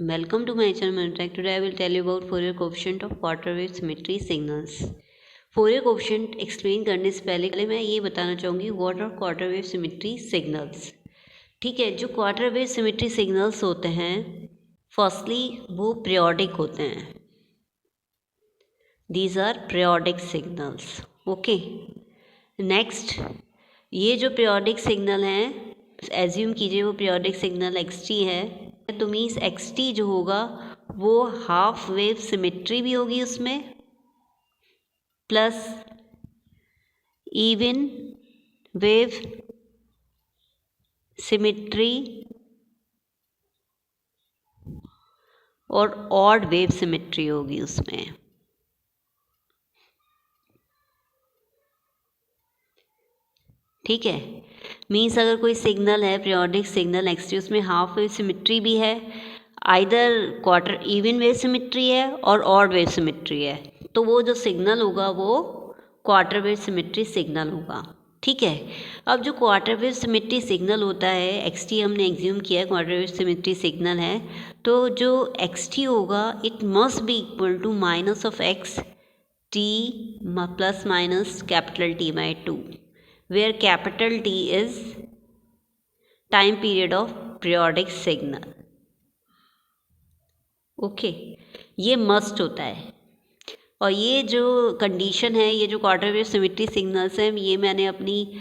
Welcome to my channel Mantrack. Today I will tell you about Fourier coefficient of quarter wave symmetry signals. Fourier coefficient explain करने से पहले मैं ये बताना चाहूँगी what are quarter wave symmetry signals. ठीक है, जो क्वार्टर वेव सिमेट्री सिग्नल्स होते हैं फर्स्टली वो पीरियोडिक होते हैं। These are periodic signals. Okay, next ये जो पीरियोडिक सिग्नल हैं एज्यूम कीजिए वो पीरियोडिक सिग्नल एक्सटी है, तो मीन्स एक्सटी जो होगा वो हाफ वेव सिमेट्री भी होगी उसमें प्लस इवन वेव सिमेट्री और ऑड वेव सिमेट्री होगी उसमें। ठीक है, मीन्स अगर कोई सिग्नल है पीरियोडिक सिग्नल एक्सटी उसमें हाफ वेव सिमेट्री भी है, either quarter even wave symmetry है और ऑड वेव सिमेट्री है, तो वो जो सिग्नल होगा वो क्वार्टर वेव सिमेट्री सिग्नल होगा। ठीक है, अब जो क्वार्टर वेव सिमेट्री सिग्नल होता है एक्सटी हमने एग्ज्यूम किया है क्वार्टर वेव सिमेट्री सिग्नल है, तो जो एक्सटी होगा it must be equal to minus of x t plus minus capital T by two, where capital T is time period of periodic signal। Okay, ये must होता है। और ये जो कंडीशन है, ये जो क्वार्टर वेव सिमेट्री सिग्नल्स हैं, ये मैंने अपनी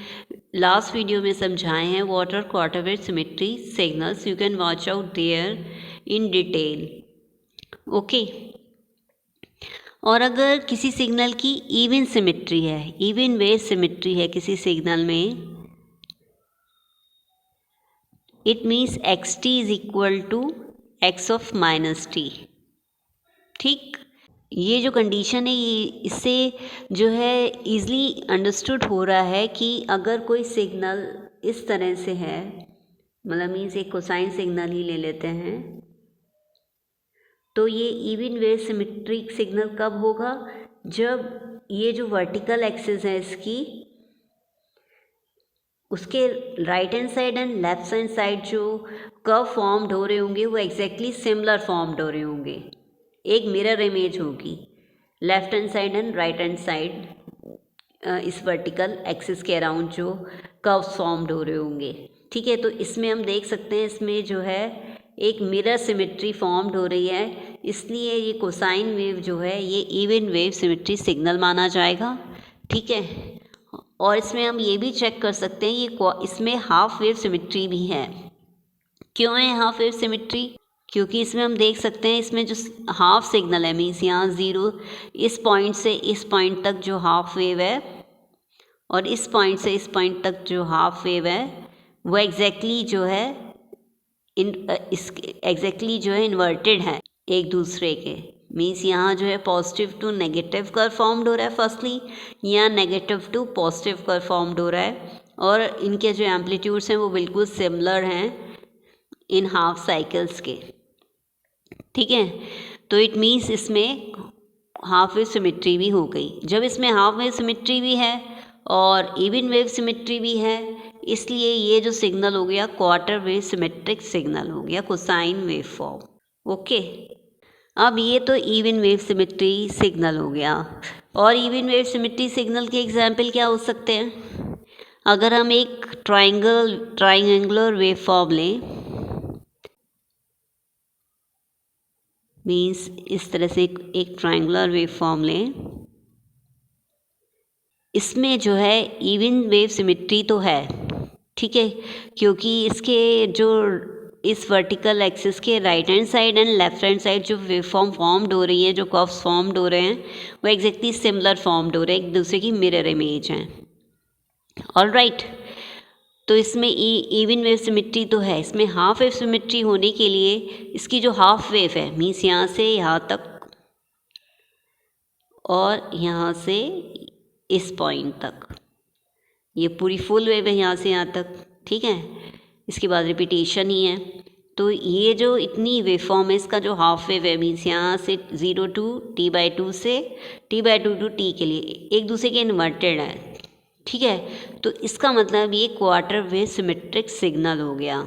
लास्ट वीडियो में समझाए हैं what are quarter wave symmetry signals. You can watch out there in detail. Okay, और अगर किसी सिग्नल की इवन सिमेट्री है, इवन वेव सिमेट्री है किसी सिग्नल में, it means x t is equal to x of minus t. ठीक, ये जो कंडीशन है ये इससे जो है ईज़िली अंडरस्टूड हो रहा है कि अगर कोई सिग्नल इस तरह से है, मतलब मीन्स एक कोसाइन सिग्नल ही ले लेते हैं, तो ये इवन वेव सिमेट्रिक सिग्नल कब होगा, जब ये जो वर्टिकल एक्सिस है इसकी उसके right hand side and left hand side जो कर्व फॉर्म्ड हो रहे होंगे वो एग्जैक्टली सिमिलर फॉर्म्ड हो रहे होंगे, एक मिरर इमेज होगी left hand side and right hand side इस वर्टिकल एक्सिस के अराउंड जो कर्व्स फॉर्म्ड हो रहे होंगे। ठीक है, तो इसमें हम देख सकते हैं इसमें जो है एक मिरर सिमेट्री फॉर्म्ड हो रही है, इसलिए ये कोसाइन वेव जो है ये इवन वेव सिमेट्री सिग्नल माना जाएगा। ठीक है, और इसमें हम ये भी चेक कर सकते हैं ये इसमें हाफ वेव सिमेट्री भी है। क्यों है हाफ वेव सिमेट्री? क्योंकि इसमें हम देख सकते हैं इसमें जो हाफ सिग्नल है मीन्स यहाँ ज़ीरो इस पॉइंट से इस पॉइंट तक जो हाफ वेव है और इस पॉइंट से इस पॉइंट तक जो हाफ वेव है वो एग्जैक्टली जो है एग्जैक्टली जो है इन्वर्टेड है एक दूसरे के। मीन्स यहाँ जो है positive to negative curve formed हो रहा है फर्स्टली, यहाँ negative to positive curve formed हो रहा है, और इनके जो एम्पलीट्यूड्स हैं वो बिल्कुल सिमिलर हैं इन हाफ साइकिल्स के। ठीक है, तो इट मीन्स इसमें हाफ वेव सिमेट्री भी हो गई। जब इसमें हाफ वेव सिमेट्री भी है और इवन वेव सिमेट्री भी है, इसलिए ये जो सिग्नल हो गया क्वार्टर वेव सिमेट्रिक सिग्नल हो गया, कोसाइन वेव फॉर्म। ओके, अब ये तो इवन वेव सिमेट्री सिग्नल हो गया। और इवन वेव सिमेट्री सिग्नल के एग्जाम्पल क्या हो सकते हैं? अगर हम एक ट्राइंगुलर वेव फॉर्म लें, मीन्स इस तरह से एक ट्राइंगुलर वेव फॉर्म लें, इसमें जो है इवन वेव सिमेट्री तो है। ठीक है, क्योंकि इसके जो इस वर्टिकल एक्सिस के right hand side and left hand side जो वेव फॉर्म फॉर्म्ड हो रही है, जो कर्व्स फॉर्म्ड हो रहे हैं वो एग्जैक्टली सिमिलर फॉर्म्ड हो रहे हैं, एक दूसरे की मिरर इमेज हैं। ऑलराइट, तो इसमें इवन वेव सिमेट्री तो है। इसमें हाफ वेव सिमेट्री होने के लिए इसकी जो हाफ वेव है मीन्स यहाँ से यहाँ तक और यहाँ से इस पॉइंट तक, ये पूरी फुल वेव है यहाँ से यहाँ तक। ठीक है, इसके बाद रिपीटेशन ही है, तो ये जो इतनी वेव फॉर्म है इसका जो हाफ वेव है मीन्स यहाँ से 0 टू t/2 से t/2 टू t के लिए एक दूसरे के इन्वर्टेड है। ठीक है, तो इसका मतलब ये क्वार्टर वेव सिमेट्रिक सिग्नल हो गया।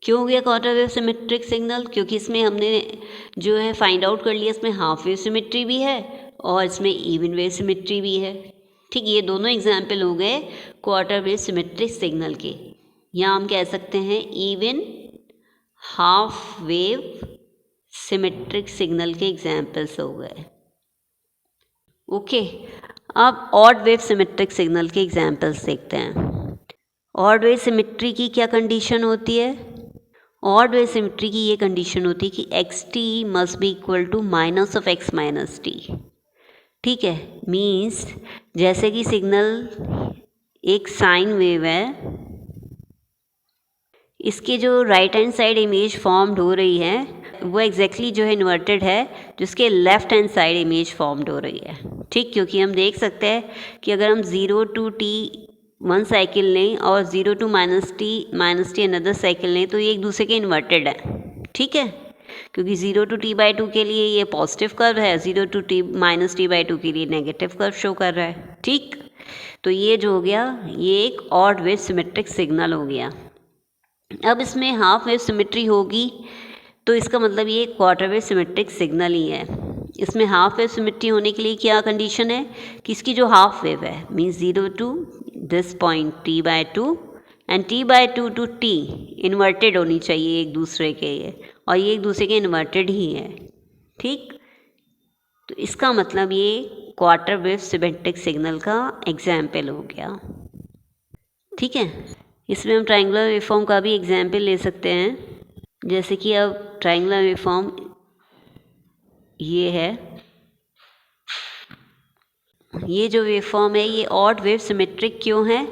क्यों हो गया क्वार्टर वेव सिमेट्रिक सिग्नल? क्योंकि इसमें हमने जो है फाइंड आउट कर लिया, इसमें हाफ वेव सिमेट्री भी है और इसमें इवन वेव सिमेट्री भी है। ठीक, ये दोनों एग्जाम्पल हो गए क्वार्टर वेव सिमेट्रिक सिग्नल के। यहाँ हम कह सकते हैं even half wave symmetric signal के एग्जाम्पल्स हो गए। ओके, अब ऑड वेव सिमेट्रिक सिग्नल के एग्जाम्पल्स देखते हैं। ऑड वेव सिमेट्री की क्या कंडीशन होती है? ऑड वेव सिमेट्री की ये कंडीशन होती है कि x t must be equal to minus of x minus t. ठीक है, मीन्स जैसे कि सिग्नल एक साइन वेव है, इसके जो right hand side image formed हो रही है वो एग्जैक्टली जो है इन्वर्टेड है जिसके left hand side image formed हो रही है। ठीक, क्योंकि हम देख सकते हैं कि अगर हम 0 to t वन साइकिल लें और 0 to -t अनदर साइकिल लें तो ये एक दूसरे के इन्वर्टेड है। ठीक है, क्योंकि 0 to t/2 के लिए ये पॉजिटिव कर्व है, 0 to t/2 के लिए नेगेटिव कर्व शो कर रहा है। ठीक, तो ये जो हो गया ये एक ऑड वेव सिमेट्रिक सिग्नल हो गया। अब इसमें हाफ वेव सिमेट्री होगी तो इसका मतलब ये क्वार्टर वेव सिमेट्रिक सिग्नल ही है। इसमें हाफ वेव सिमेट्री होने के लिए क्या कंडीशन है कि इसकी जो हाफ वेव है means 0 to this point t/2 and t/2 to t inverted होनी चाहिए एक दूसरे के ये, और ये एक दूसरे के इन्वर्टेड ही है। ठीक, तो इसका मतलब ये क्वार्टर वेव सिमेट्रिक सिग्नल का एग्जाम्पल हो गया। ठीक है, इसमें हम ट्रायंगुलर वेवफॉर्म का भी एग्जाम्पल ले सकते हैं। जैसे कि अब ट्रायंगुलर वेवफॉर्म ये है, ये जो वेवफॉर्म है ये ऑड वेव सिमेट्रिक क्यों है?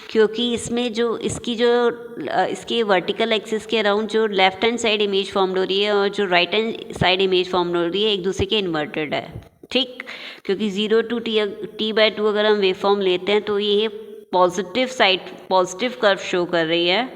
क्योंकि इसमें जो इसके वर्टिकल एक्सिस के अराउंड जो left hand side image form हो रही है और जो right hand side image form हो रही है एक दूसरे के इन्वर्टेड है। ठीक, क्योंकि 0 to t/2 अगर हम वेवफॉर्म लेते हैं तो ये पॉजिटिव कर्व शो कर रही है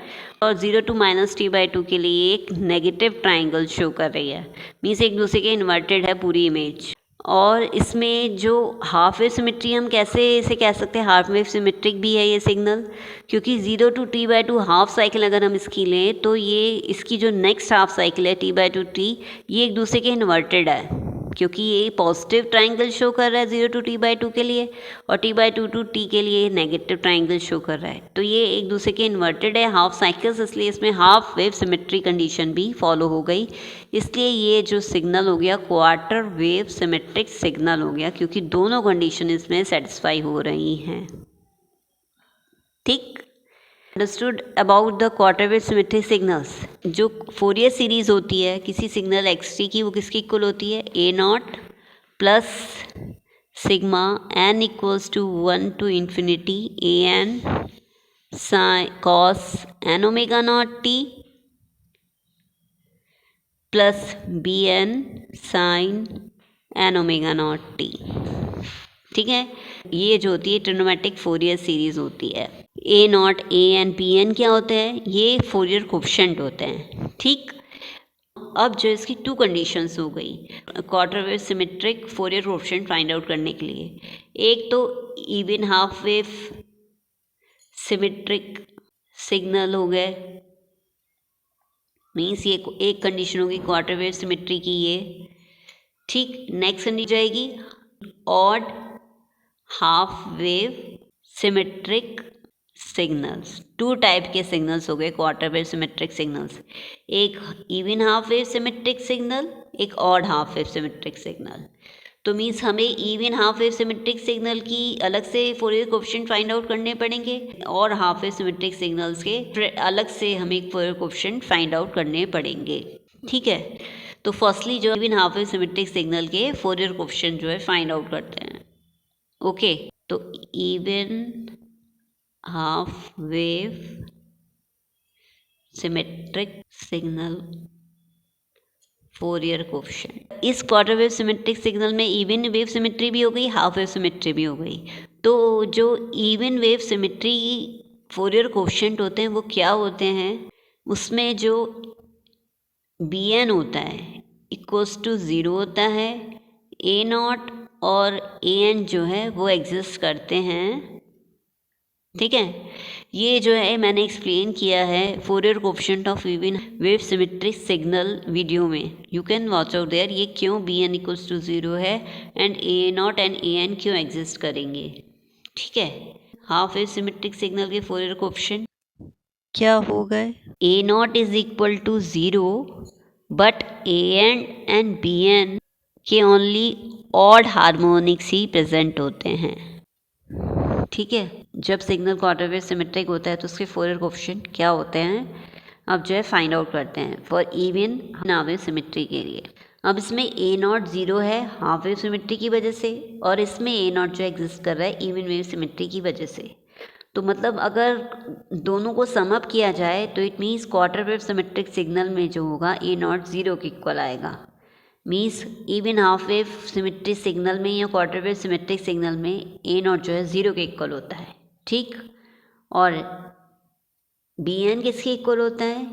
और 0 to -t/2 के लिए एक नेगेटिव ट्राइंगल शो कर रही है, मीन्स एक दूसरे के इन्वर्टेड है पूरी इमेज। और इसमें जो हाफ वेव सिमेट्री हम कैसे इसे कह सकते हैं, हाफ वेव सिमेट्रिक भी है ये सिग्नल, क्योंकि 0 to t/2 हाफ साइकिल अगर हम इसकी लें तो ये इसकी जो नेक्स्ट हाफ साइकिल है t/2 t ये एक दूसरे के इन्वर्टेड है, क्योंकि ये पॉजिटिव ट्राइंगल शो कर रहा है 0 to t/2 के लिए और t/2 to t के लिए नेगेटिव ट्राइंगल शो कर रहा है। तो ये एक दूसरे के इन्वर्टेड है हाफ साइकिल्स, इसलिए इसमें हाफ वेव सिमेट्री कंडीशन भी फॉलो हो गई। इसलिए ये जो सिग्नल हो गया क्वार्टर वेव सिमेट्रिक सिग्नल हो गया, क्योंकि दोनों कंडीशन इसमें सेटिस्फाई हो रही हैं। ठीक, understood about the quarter wave symmetric signals. जो फोरियर सीरीज होती है किसी सिग्नल x की वो किसकी इक्वल होती है? a0 plus sigma n equals to 1 to infinity an sin cos n omega not t plus bn sin n omega not t। ठीक है, ये जो होती है ट्रिग्नोमेट्रिक फोरियर सीरीज होती है। a0 an bn क्या होते हैं? ये फोरियर कोफिशिएंट होते हैं। ठीक, अब जो इसकी टू कंडीशंस हो गई quarter wave symmetric Fourier coefficient find out करने के लिए, एक तो even half wave symmetric signal हो गए, मीन्स ये एक कंडीशन होगी क्वार्टर वेव सिमेट्री की ये। ठीक, नेक्स्ट कंडीशन जाएगी odd half wave symmetric signals. Two type के सिग्नल्स हो गए क्वार्टर वेव सिमेट्रिक सिग्नल्स, एक even half wave symmetric signal, एक odd half wave symmetric signal. तो मीन्स हमें even half wave symmetric signal की अलग से फोरियर कोफिशिएंट फाइंड आउट करने पड़ेंगे और हाफ वेव सिमेट्रिक सिग्नल्स के अलग से हमें फोरियर कोफिशिएंट फाइंड आउट करने पड़ेंगे। ठीक है, तो फर्स्टली जो even half wave symmetric signal के फोरियर कोफिशिएंट जो है फाइंड आउट करते हैं। ओके, तो even half wave symmetric signal Fourier coefficient. इस क्वार्टर वेव सिमेट्रिक सिग्नल में इवन वेव सिमेट्री भी हो गई, हाफ वेव सिमेट्री भी हो गई। तो जो even wave symmetry Fourier coefficient होते हैं वो क्या होते हैं? उसमें जो bn होता है इक्वल्स टू 0 होता है, a0 और an जो है वो एग्जिस्ट करते हैं। ठीक है, ये जो है मैंने एक्सप्लेन किया है Fourier coefficient of even wave symmetric signal video में, you can watch out there. ये क्यों बी एन इक्वल्स टू 0 है and A naught and A N क्यों एग्जिस्ट करेंगे, ठीक है। हाफ वेव सिमेट्रिक सिग्नल के फोरियर कोएफिशिएंट क्या हो गए, A naught is equal to 0 but A N and B N के ओनली ऑड हार्मोनिक्स ही प्रेजेंट होते हैं, ठीक है। जब सिग्नल क्वार्टर वेव सिमेट्रिक होता है तो उसके फोरियर कोएफिशिएंट क्या होते हैं, अब जो है फाइंड आउट करते हैं for even half wave symmetry के लिए। अब इसमें ए नॉट 0 है हाफ वेव सिमेट्री की वजह से, और इसमें ए नॉट जो एग्जिस्ट कर रहा है इवन वेव सिमेट्री की वजह से। तो मतलब अगर दोनों को सम अप किया जाए तो it means quarter wave symmetric signal में जो होगा ए नॉट 0 के इक्वल आएगा। Means even half wave symmetric signal में या क्वार्टर वेव सिमेट्रिक सिग्नल में ए नॉट जो है 0 के इक्वल होता है, ठीक। और बी एन किसके इक्वल होता है,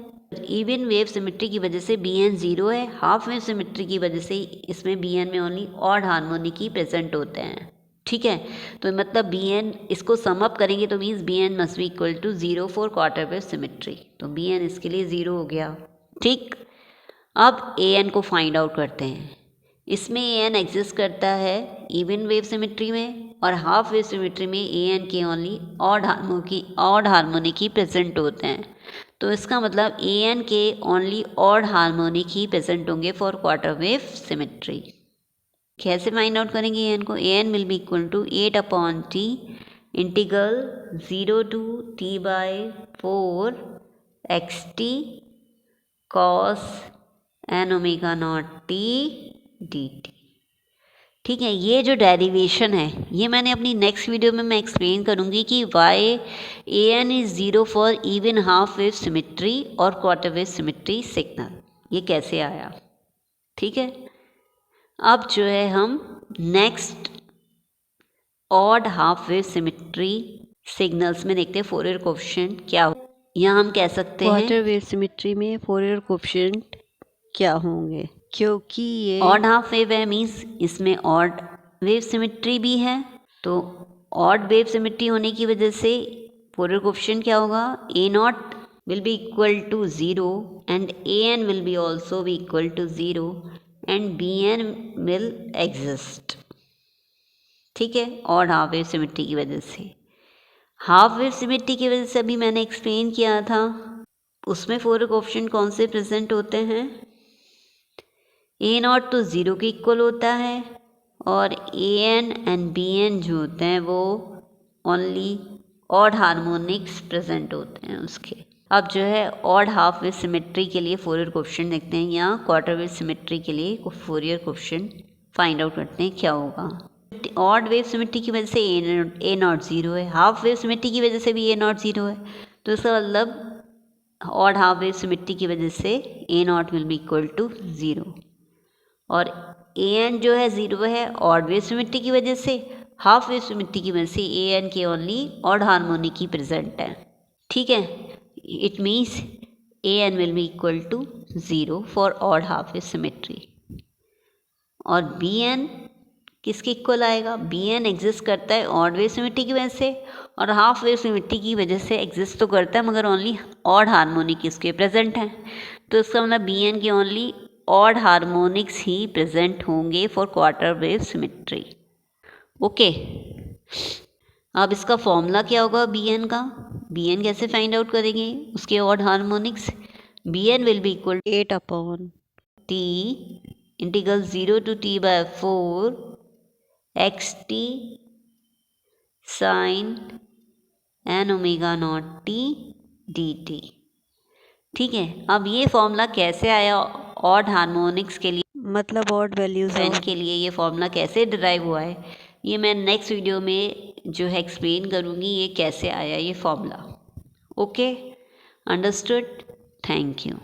इवन वेव सिमेट्री की वजह से बी एन 0 है, हाफ वेव सिमेट्री की वजह से इसमें बी एन में ओनली ऑड हार्मोनिक ही प्रेजेंट होते हैं, ठीक है। तो मतलब बी एन इसको सम अप करेंगे तो means b n must be equal to 0 for quarter wave symmetry, तो बी एन इसके लिए 0 हो गया, ठीक। अब ए एन को फाइंड आउट करते हैं। इसमें ए एन एग्जिस्ट करता है इवन वेव सिमेट्री में, और हाफ वेव सिमेट्री में ए एन के ओनली ऑड हार्मोनिक ही प्रेजेंट होते हैं। तो इसका मतलब ए एन के ओनली ऑड हार्मोनिक ही प्रेजेंट होंगे फॉर क्वार्टर वेव सिमेट्री। कैसे फाइंड आउट करेंगे ए एन को, A N will be equal to 8/t integral 0 to t/4 xt cos n omega not t dt, ठीक है। ये जो डेरिवेशन है ये मैंने अपनी नेक्स्ट वीडियो में मैं एक्सप्लेन करूँगी कि why a n is 0 for even half wave symmetry और क्वार्टर वेव सिमेट्री सिग्नल, ये कैसे आया, ठीक है। अब जो है हम next odd half wave symmetry signals में देखते हैं फोरियर कोएफिशिएंट क्या हो। यहाँ हम कह सकते हैं क्वार्टर वेव सिमेट्री में फोरियर कोएफिशिएंट क्या होंगे, क्योंकि ये ऑड हाफ वेव है मीन्स इसमें ऑड वेव सिमेट्री भी है, तो ऑड वेव सिमेट्री होने की वजह से फोरियर कोएफिशिएंट क्या होगा, A naught will be equal to 0 and A N will be also be equal to 0 and B N will exist, ठीक है। ऑड हाफ वेव सिमेट्री की वजह से, हाफ वेव सिमेट्री की वजह से अभी मैंने एक्सप्लेन किया था, उसमें फोरियर कोएफिशिएंट कौन से प्रेजेंट होते हैं, ए नॉट तो 0 के इक्वल होता है और ए एन एंड बी एन जो होते हैं वो ओनली ऑड हार्मोनिक्स प्रेजेंट होते हैं उसके। अब जो है ऑड हाफ वेव सिमेट्री के लिए फोरियर कोएफिशिएंट देखते हैं, या क्वार्टर वेव सिमेट्री के लिए फोरियर कोएफिशिएंट फाइंड आउट करते हैं क्या होगा। ऑड वेव सिमेट्री की वजह से ए नॉट 0 है, हाफ वेव सिमेट्री की वजह से भी ए नॉट 0 है, तो इसका मतलब ऑड हाफ वेव सिमेट्री की वजह से A naught will be equal to 0, और ए एन जो है 0 है ऑड वेव सिमेट्री की वजह से, हाफ वेव सिमेट्री की वजह से ए एन के ओनली ऑड हार्मोनिक ही प्रेजेंट है, ठीक है। It means a N will be equal to 0 for odd half wave symmetry, और बी एन किसके इक्वल आएगा, बी एन एग्जिस्ट करता है ऑड वेव सिमेट्री की वजह से, और हाफ वेव सिमेट्री की वजह से एग्जिस्ट तो करता है मगर ओनली ऑड हार्मोनिक इसके प्रेजेंट हैं, तो इसका मतलब बी एन के ओनली ऑड हार्मोनिक्स ही प्रेजेंट होंगे for quarter wave symmetry, okay. अब इसका फॉर्मूला क्या होगा बी एन का, बी एन कैसे फाइंड आउट करेंगे उसके odd harmonics, b N will be equal 8/t integral 0 to t/4 xt sin n omega not t dt, ठीक है। अब ये फॉर्मूला कैसे आया ऑड हार्मोनिक्स के लिए, मतलब ऑड वैल्यूज एन के लिए ये फॉर्मूला कैसे डिराइव हुआ है, ये मैं नेक्स्ट वीडियो में जो है एक्सप्लेन करूँगी ये कैसे आया ये formula, okay, understood, thank you.